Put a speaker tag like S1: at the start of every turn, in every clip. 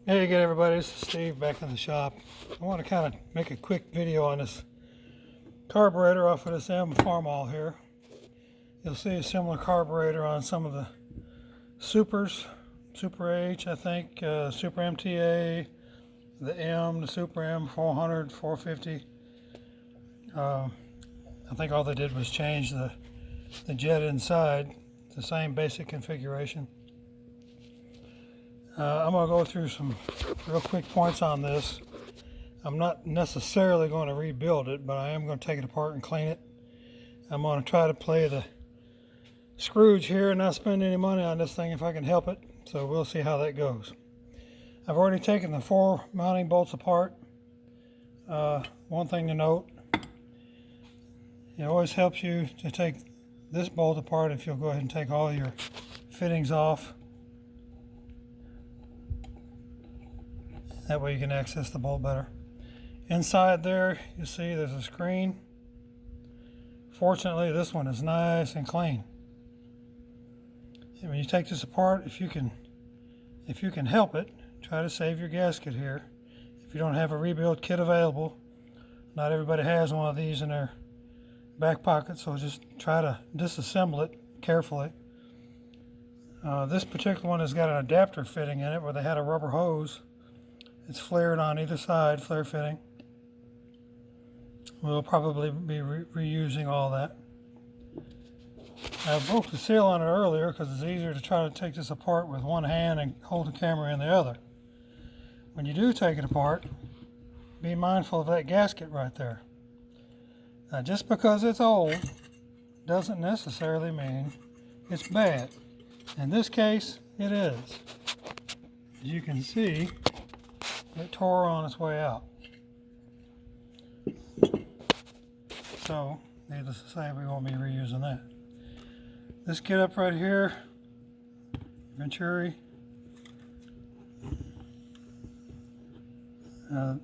S1: Hey again everybody, this is Steve back in the shop. I want to kind of make a quick video on this carburetor off of this M Farmall here. You'll see a similar carburetor on some of the Supers, Super H I think, Super MTA, the M, the Super M 400, 450. I think all they did was change the jet inside. It's the same basic configuration. I'm going to go through some real quick points on this. I'm not necessarily going to rebuild it, but I am going to take it apart and clean it. I'm going to try to play the Scrooge here and not spend any money on this thing if I can help it. So we'll see how that goes. I've already taken the 4 mounting bolts apart. One thing to note, it always helps you to take this bolt apart if you'll go ahead and take all your fittings off. That way you can access the bolt better. Inside there, you see there's a screen. Fortunately, this one is nice and clean. And when you take this apart, if you can help it, try to save your gasket here. If you don't have a rebuild kit available, not everybody has one of these in their back pocket, so just try to disassemble it carefully. This particular one has got an adapter fitting in it where they had a rubber hose. It's flared on either side, flare fitting. We'll probably be reusing all that. I broke the seal on it earlier because it's easier to try to take this apart with one hand and hold the camera in the other. When you do take it apart, be mindful of that gasket right there. Now, just because it's old doesn't necessarily mean it's bad. In this case, it is. As you can see, it tore on its way out. So, needless to say, we won't be reusing that. This get up right here, Venturi.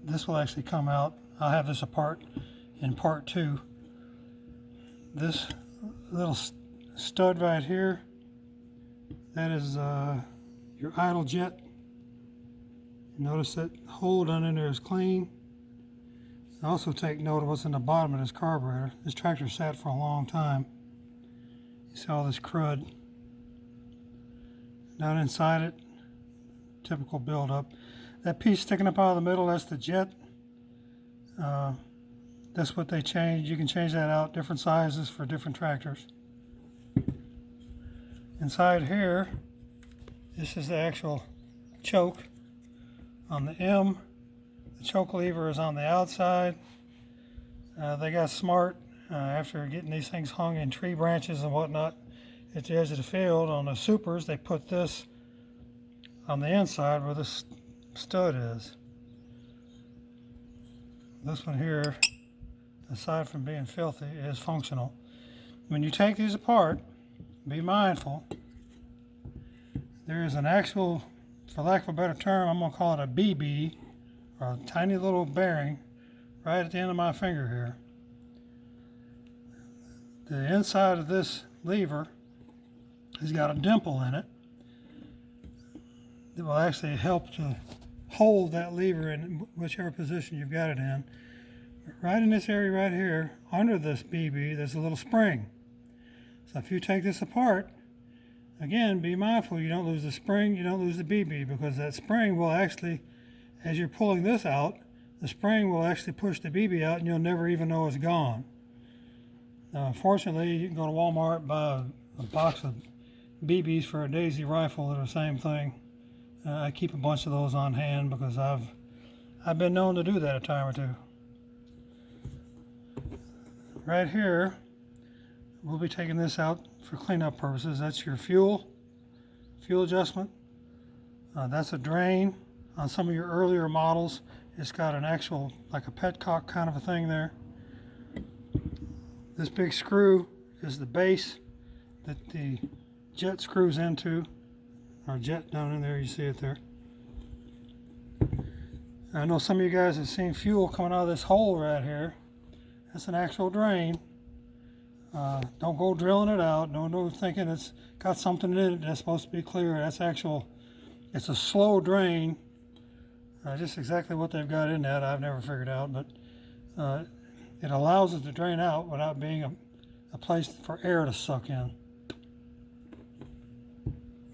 S1: This will actually come out. I'll have this apart in part 2. This little stud right here, that is your idle jet. Notice that hole down in there is clean. Also take note of what's in the bottom of this carburetor. This tractor sat for a long time. You see all this crud down inside it. Typical buildup. That piece sticking up out of the middle, that's the jet. That's what they changed. You can change that out, different sizes for different tractors. Inside here, this is the actual choke. On the M, the choke lever is on the outside. They got smart after getting these things hung in tree branches and whatnot at the edge of the field. On the Supers, they put this on the inside where this stud is. This one here, aside from being filthy, is functional. When you take these apart, be mindful. There is an actual, for lack of a better term, I'm going to call it a BB, or a tiny little bearing, right at the end of my finger here. The inside of this lever has got a dimple in it that will actually help to hold that lever in whichever position you've got it in. Right in this area right here, under this BB, there's a little spring. So if you take this apart, again, be mindful you don't lose the spring, you don't lose the BB, because that spring will actually, as you're pulling this out, the spring will actually push the BB out and you'll never even know it's gone. Fortunately, you can go to Walmart and buy a box of BBs for a Daisy rifle that are the same thing. I keep a bunch of those on hand because I've been known to do that a time or two. Right here, we'll be taking this out for cleanup purposes. That's your fuel adjustment. That's a drain. On some of your earlier models, it's got an actual, like a petcock kind of a thing there. This big screw is the base that the jet screws into. Our jet down in there, you see it there. I know some of you guys have seen fuel coming out of this hole right here. That's an actual drain. Don't go drilling it out. Don't thinking it's got something in it that's supposed to be clear. That's actual, it's a slow drain Just exactly what they've got in that, I've never figured out, but it allows it to drain out without being a place for air to suck in.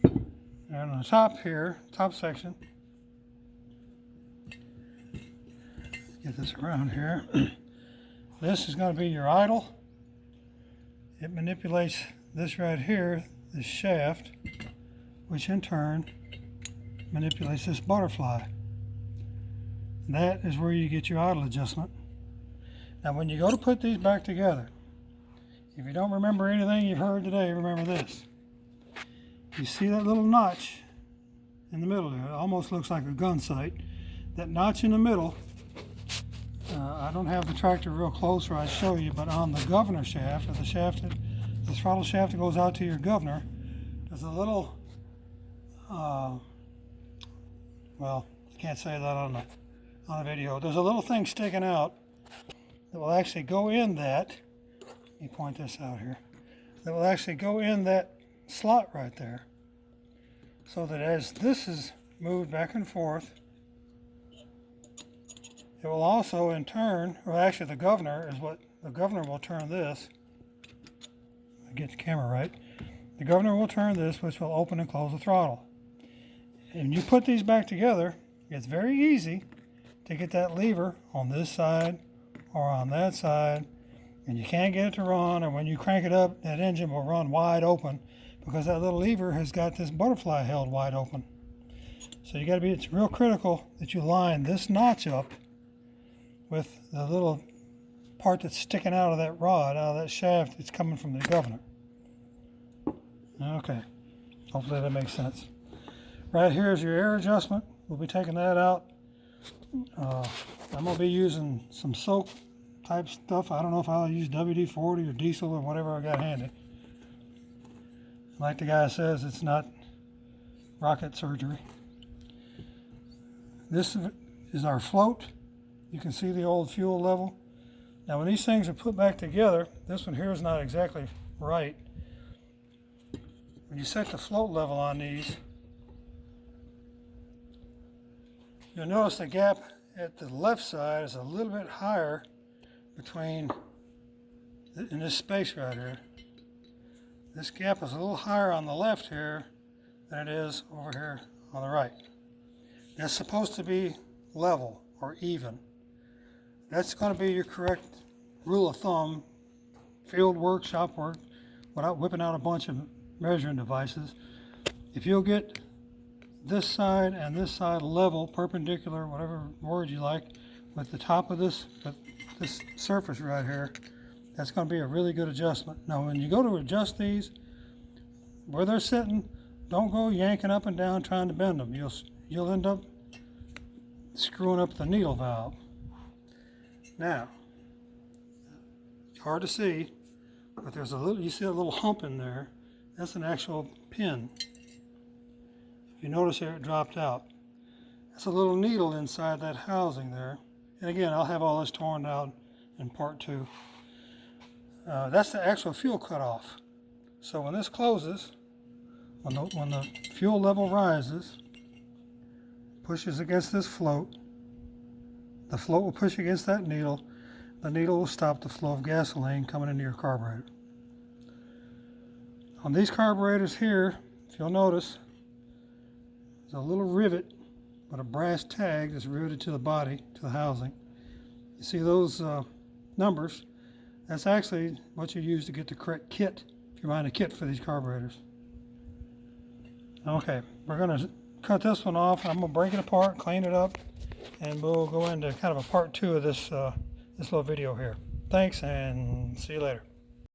S1: And on the top here, top section, get this around here. This is going to be your idle. It manipulates this right here, this shaft, which in turn manipulates this butterfly. That is where you get your idle adjustment. Now when you go to put these back together, if you don't remember anything you've heard today, remember this. You see that little notch in the middle there? It almost looks like a gun sight. That notch in the middle, I don't have the tractor real close where I show you, but on the governor shaft, or the throttle shaft that goes out to your governor, there's a little, well, I can't say that on the video. There's a little thing sticking out that will actually go in that. Let me point this out here. That will actually go in that slot right there, so that as this is moved back and forth, it will also in turn, or actually the governor will turn this. I get the camera right. The governor will turn this, which will open and close the throttle. And you put these back together, it's very easy to get that lever on this side or on that side, and you can't get it to run, or when you crank it up, that engine will run wide open because that little lever has got this butterfly held wide open. So you got to be, it's real critical that you line this notch up with the little part that's sticking out of that rod, out of that shaft that's coming from the governor. Okay, hopefully that makes sense. Right here is your air adjustment. We'll be taking that out. I'm going to be using some soak type stuff. I don't know if I'll use WD-40 or diesel or whatever I got handy. Like the guy says, it's not rocket surgery. This is our float. You can see the old fuel level. Now when these things are put back together, this one here is not exactly right. When you set the float level on these, you'll notice the gap at the left side is a little bit higher between, in this space right here. This gap is a little higher on the left here than it is over here on the right. That's supposed to be level or even. That's going to be your correct rule of thumb, field work, shop work, without whipping out a bunch of measuring devices. If you'll get this side and this side level, perpendicular, whatever word you like, with the top of this surface right here, that's going to be a really good adjustment. Now when you go to adjust these, where they're sitting, don't go yanking up and down trying to bend them. You'll end up screwing up the needle valve. Now, it's hard to see, but there's a little, you see a little hump in there. That's an actual pin. If you notice here, it dropped out. That's a little needle inside that housing there. And again, I'll have all this torn out in part 2. That's the actual fuel cutoff. So when this closes, when the fuel level rises, pushes against this float, the float will push against that needle. The needle will stop the flow of gasoline coming into your carburetor. On these carburetors here, if you'll notice, there's a little rivet with a brass tag that's riveted to the body, to the housing. You see those numbers? That's actually what you use to get the correct kit, if you're buying a kit for these carburetors. Okay, we're going to cut this one off. I'm going to break it apart, clean it up, and we'll go into kind of a part 2 of this little video here. Thanks, and see you later.